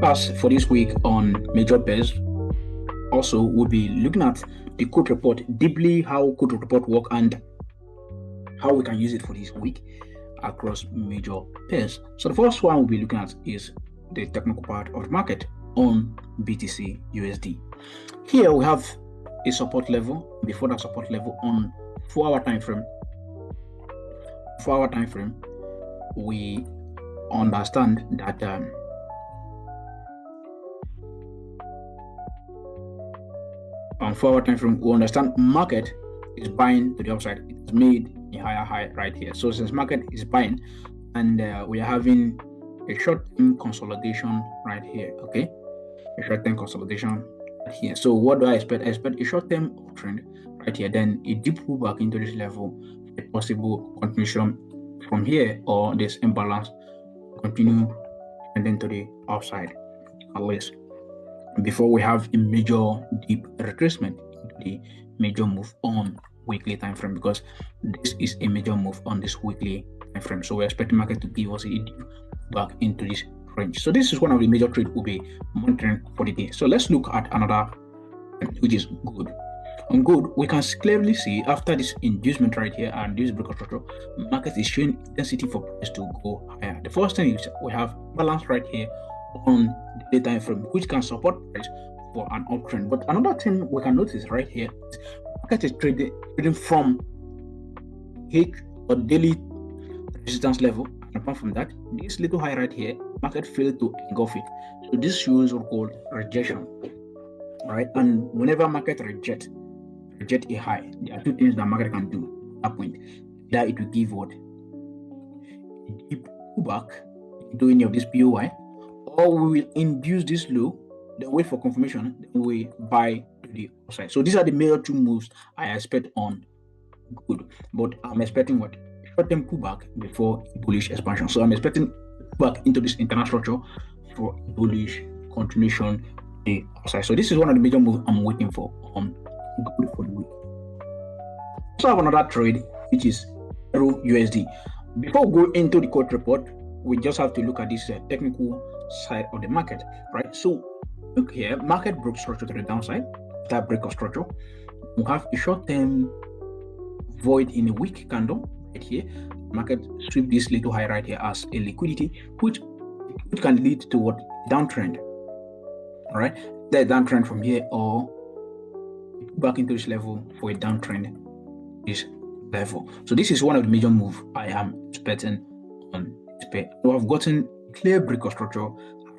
As for this week on major pairs, also we'll be looking at the code report deeply, how code report work and how we can use it for this week across major pairs. So the first one we'll be looking at is the technical part of the market on BTC USD. Here we have a support level. Before that support level on 4-hour time frame. 4-hour time frame, we understand that on 4-hour time frame, we understand market is buying to the upside. It's made a higher high right here. So since market is buying and we are having a short-term consolidation right here, okay, a short-term consolidation right here. So what do I expect? I expect a short-term uptrend right here, then a deep pullback into this level, a possible continuation from here, or this imbalance continue and then to the upside at least before we have a major deep retracement into the major move on weekly time frame, because this is a major move on this weekly time frame. So we're expecting market to give us a deep back into this range. So this is one of the major trades we'll be monitoring for the day. So let's look at another, which is good. On good, we can clearly see after this inducement right here and this breakout structure, market is showing intensity for price to go higher. The first thing is we have balance right here on the day time frame, which can support price for an uptrend. But another thing we can notice right here is market is trading from H or daily resistance level, and apart from that, this little high right here, market failed to engulf it. So this shows what called rejection, right? And whenever market reject a high, there are two things that market can do at that point. Either it will give what a deep pullback into any of this POI, or we will induce this low, then wait for confirmation, then we buy to the upside. So these are the major two moves I expect on good. But I'm expecting what? Short-term pullback before bullish expansion. So I'm expecting pullback into this internal structure for bullish continuation to the upside. So this is one of the major moves I'm waiting for on good for the week. So I have another trade, which is EURUSD. Before we go into the code report, we just have to look at this technical side of the market, right? So look here, market broke structure to the downside. That break of structure, we have a short-term void in a weak candle right here. Market sweep this little high right here as a liquidity, which can lead to what? Downtrend. All right, the downtrend from here, or back into this level for a downtrend this level. So this is one of the major moves I am expecting on this pair. So I've gotten clear break of structure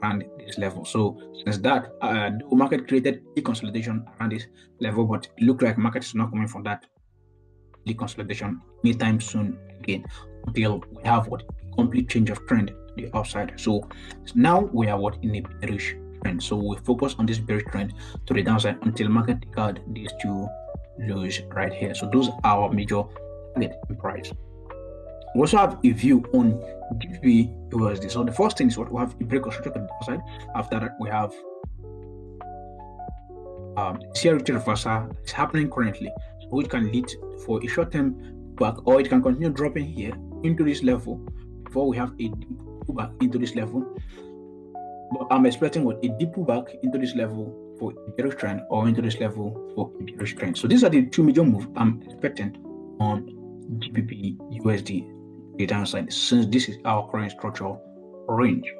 around this level. So since that, the market created a consolidation around this level, but it looked like market is not coming from that deconsolidation anytime soon again, until we have what? Complete change of trend to the upside. So now we are what? In a bearish trend. So we focus on this bearish trend to the downside until market take out these two lows right here. So those are our major target in price. We also have a view on GBPUSD. So the first thing is what? We have a break of structure to the downside. After that, we have CRT reversal is happening currently, which can lead for a short-term pullback, or it can continue dropping here into this level before we have a deep pullback into this level. But I'm expecting what? A deep pullback into this level for a bearish trend, or into this level for a bearish trend. So these are the two major moves I'm expecting on GBPUSD, the downside, since this is our current structural range.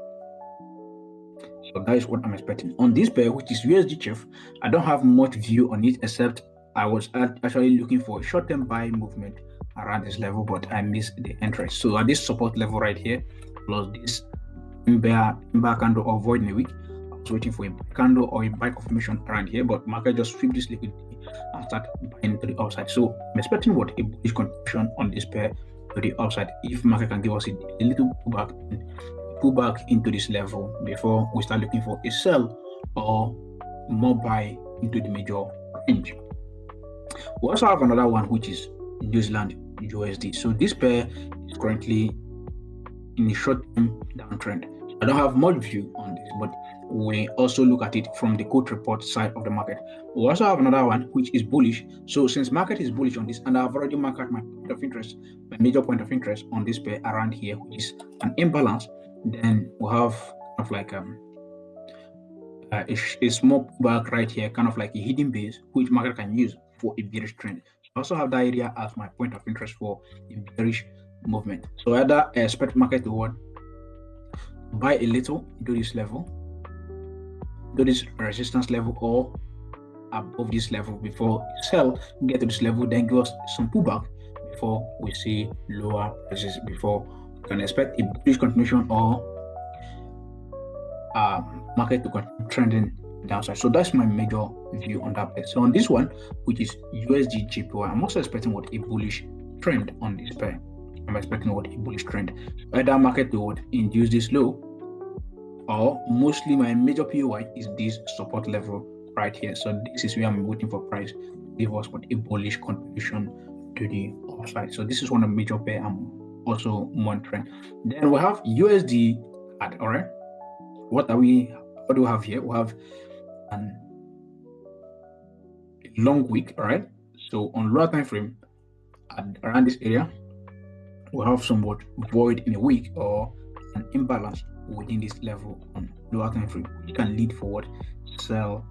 So that is what I'm expecting on this pair, which is USD Chief. I don't have much view on it, except I was actually looking for a short-term buy movement around this level, but I missed the entry. So at this support level right here, plus this bear candle or void in a week, I was waiting for a candle or a buy confirmation around here, but market just sweep this liquidity and start buying to the upside. So I'm expecting what? A bullish continuation on this pair to the upside if market can give us a little pullback into this level before we start looking for a sell or more buy into the major range. We also have another one, which is New Zealand USD. So this pair is currently in a short-term downtrend. I don't have much view on this, but we also look at it from the code report side of the market. We also have another one which is bullish. So since market is bullish on this, and I've already marked my point of interest, my major point of interest on this pair around here, which is an imbalance, then we have kind of like a small pullback right here, kind of like a hidden base, which market can use for a bearish trend. I also have that area as my point of interest for a bearish movement. So either expect market to buy a little into this level, to this resistance level, or above this level before sell, get to this level, then give us some pullback before we see lower prices, before we can expect a bullish continuation or market to continue trending downside. So that's my major view on that pair. So on this one, which is USD GPY, I'm also expecting what a bullish trend on this pair. I'm expecting what a bullish trend. Either market to induce this low, or mostly my major POI is this support level right here. So this is where I'm waiting for price to give us what a bullish contribution to the upside. So this is one of the major pair I'm also monitoring. Then we have USD CAD. All right, what do we have here? We have a long wick. All right, so on lower time frame around this area, we have somewhat void in a wick or an imbalance within this level on lower time frame, which can lead forward sell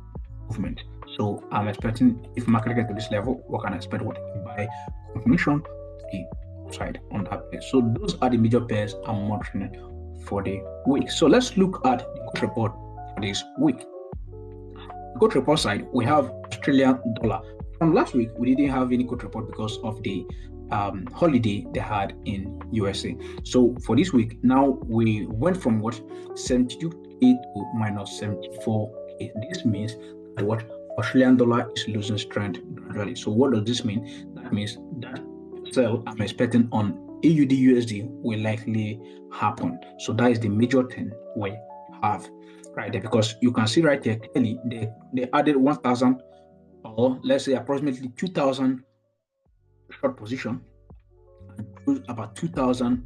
movement. So I'm expecting, if market get to this level, we can expect what buy confirmation the upside on that pair. So those are the major pairs I'm monitoring for the week. So let's look at the good report for this week. Good report side, we have Australian dollar. From last week, we didn't have any good report because of the holiday they had in USA. So for this week, now we went from what 72K to minus 74K. This means that what Australian dollar is losing strength gradually. So what does this mean? That means that sell I'm expecting on AUD USD will likely happen. So that is the major thing we have right there, because you can see right here clearly they added 1,000 or let's say approximately 2,000 short position and about 2,000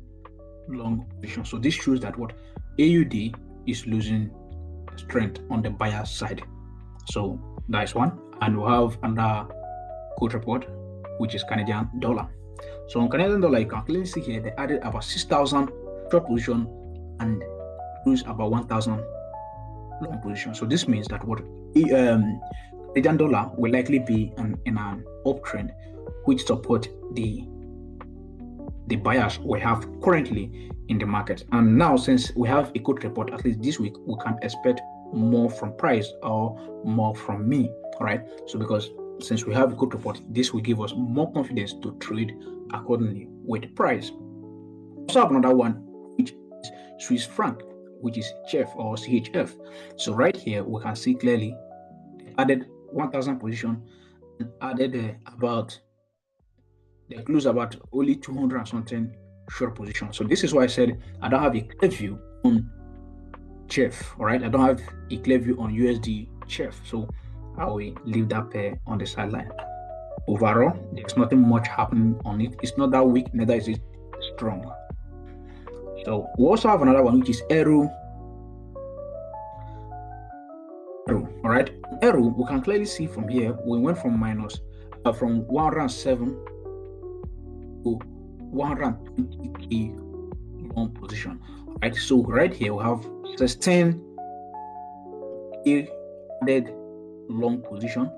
long position. So this shows that what AUD is losing strength on the buyer side. So that is one. And we have another good report, which is Canadian dollar. So on Canadian dollar, you can clearly see here they added about 6,000 short position and lose about 1,000 long position. So this means that what Canadian dollar will likely be in an uptrend, which support the buyers we have currently in the market. And now, since we have a good report, at least this week, we can expect more from price or more from me. All right. So because since we have a good report, this will give us more confidence to trade accordingly with price. We also have another one, which is Swiss franc, which is CHF or CHF. So right here, we can see clearly they added 1,000 position and added they close about only 200 and something short position. So this is why I said I don't have a clear view on CHF. All right, I don't have a clear view on USD CHF. So I will leave that pair on the sideline. Overall, there's nothing much happening on it. It's not that weak, neither is it strong. So we also have another one, which is EURUSD. All right, EURUSD, we can clearly see from here we went from minus from 107 to 120K long position. All right, so right here we have 16K added long position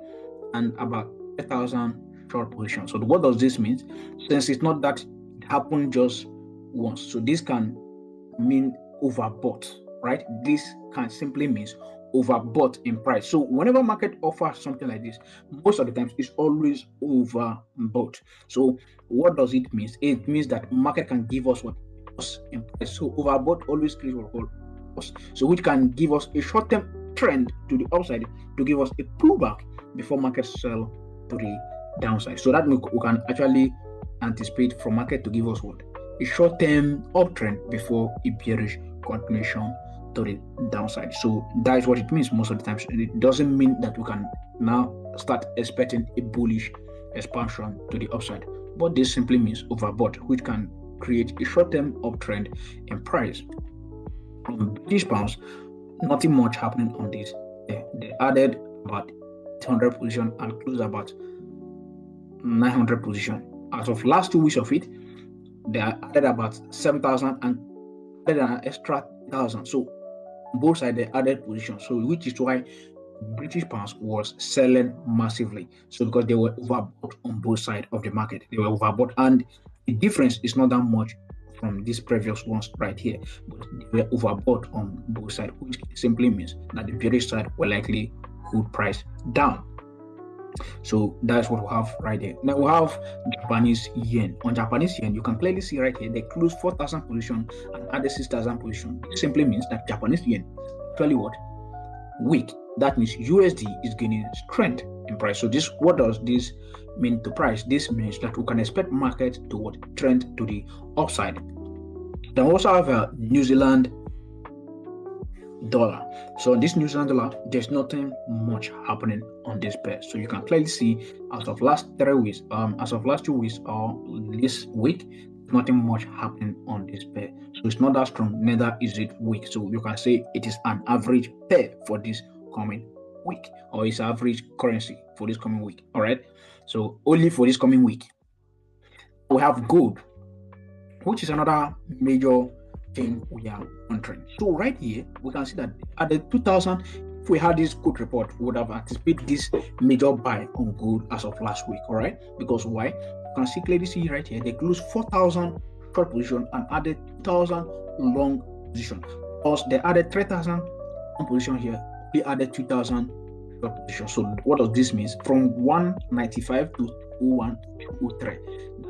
and about 1,000 short position. So what does this mean? Since it's not that it happened just once, so this can mean overbought, right? This can simply means overbought in price. So whenever market offers something like this, most of the times it's always overbought. So what does it mean? It means that market can give us what in price. So overbought always creates what we call loss. So which can give us a short-term trend to the upside to give us a pullback before market sell to the downside. So that we can actually anticipate from market to give us what a short-term uptrend before a bearish continuation to the downside. So that is what it means most of the times. It doesn't mean that we can now start expecting a bullish expansion to the upside, but this simply means overbought, which can create a short-term uptrend in price. On British pounds, nothing much happening on this. They added about 800 position and closed about 900 position. As of last 2 weeks of it, they added about 7,000 and added an extra 1,000. So both sides they added position, so which is why British pounds was selling massively. So because they were overbought on both sides of the market, they were overbought, and the difference is not that much from these previous ones right here, but they were overbought on both sides, which simply means that the British side will likely hold price down. So that's what we have right there. Now we have Japanese yen. On Japanese yen, you can clearly see right here they closed 4,000 position and added 6,000 position. This simply means that Japanese yen actually what? Weak. That means USD is gaining strength in price. So this, what does this mean to price? This means that we can expect market to what? Trend to the upside. Then we also have a New Zealand dollar. So this New Zealand dollar, there's nothing much happening on this pair. So you can clearly see as of last 3 weeks, as of last 2 weeks or this week, nothing much happening on this pair. So it's not that strong, neither is it weak. So you can say it is an average pair for this coming week, or it's average currency for this coming week. All right. So only for this coming week, we have gold, which is another major thing we are monitoring. So right here, we can see that at the 2000, if we had this good report, we would have anticipated this major buy on gold as of last week. All right, because why? You can see clearly see right here, they closed 4,000 short position and added 2,000 long position. Plus they added 3,000 long position here. They added 2,000 short position. So what does this mean? From 195 to 103.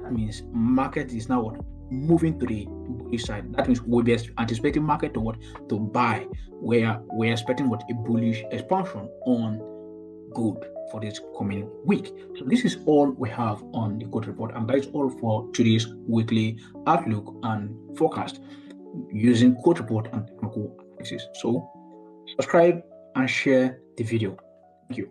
That means market is now what? Moving to the bullish side. That means we'll be anticipating market to what? To buy, where we're expecting what? A bullish expansion on gold for this coming week. So this is all we have on the gold report, and that is all for today's weekly outlook and forecast using gold report and technical analysis. So subscribe and share the video. Thank you.